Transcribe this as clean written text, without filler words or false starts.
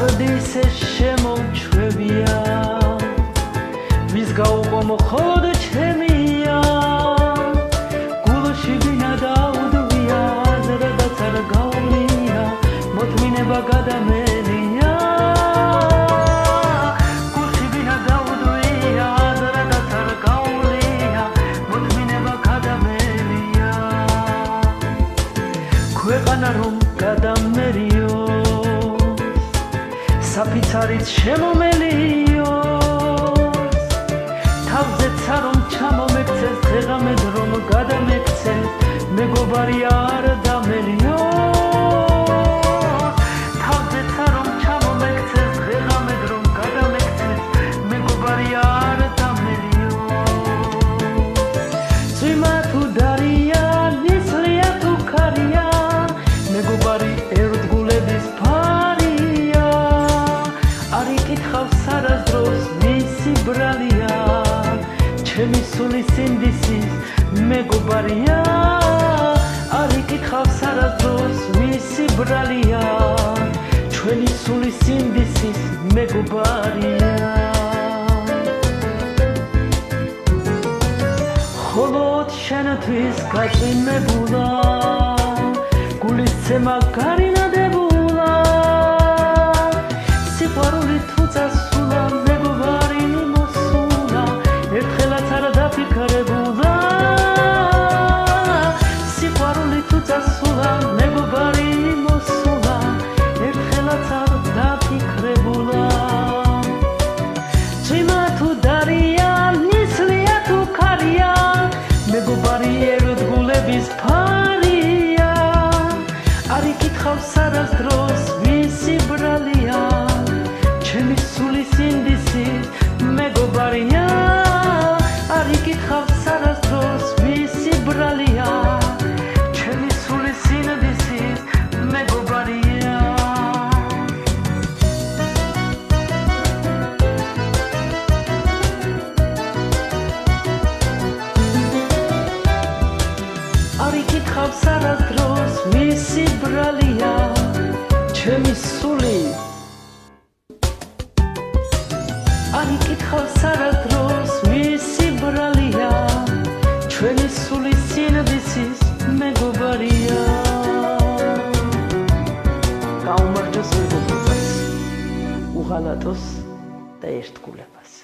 არდისე შემომჩვევია ვის გაუყო მხოლოდ ჩემია გულში ვინა დაუდვია ზრდაც არ გაუვლია მოთმინება გადამელია გულში ვინა დაუდვია ზრდაც არ გაუვლია მოთმინება გადამელია ქვეყანა რომ გადამერიო საფიცარით შემომელიოს თავზეც რომ ჩამომექცეს დღეღამედ რომ გადამექცეს მეგობარი არ დამერიოს თავზეც რომ ჩამომექცეს დღეღამედ რომ გადამექცეს მეგობარი არ დამერიოს წვიმა თუ დარია ნისლია თუ ქარია მეგობარი ერთგულების იკითხავს არასდროს მისი ბრალია ჩემი სული სინდისის მეგობარია არ იკითხავს არასდროს მისი ბრალია ჩვენი სული სინდისის მეგობარია მხოლოდ შენთვის გაწვიმებულა გულისცემა გარინადებულა სიყვარული თუ წასულა მეგობარი მოსულა ერთხელაც არ დაფიქრებულა სიყვარული თუ წასულა მეგობარი მოსულა ერთხელაც არ დაფიქრებულა წვიმა თუ დარია ნისლია თუ ქარია მეგობარი ერთგულების ფარია არ იკითხავს არასდროს ვისი ბრალია ჩემი სული სინდისის მეგობარია არ იკითხავს არასდროს ვისი ბრალია ჩემი სული სინდისის მეგობარია არ იკითხავს არასდროს ვისი ბრალია ჩემი სული არ იკითხავს არასდროს ვისი ბრალია ჩვენი სული სინდისის მეგობარია გაუმარჯოს მეგობრობას უღალატოს და ერთგულებას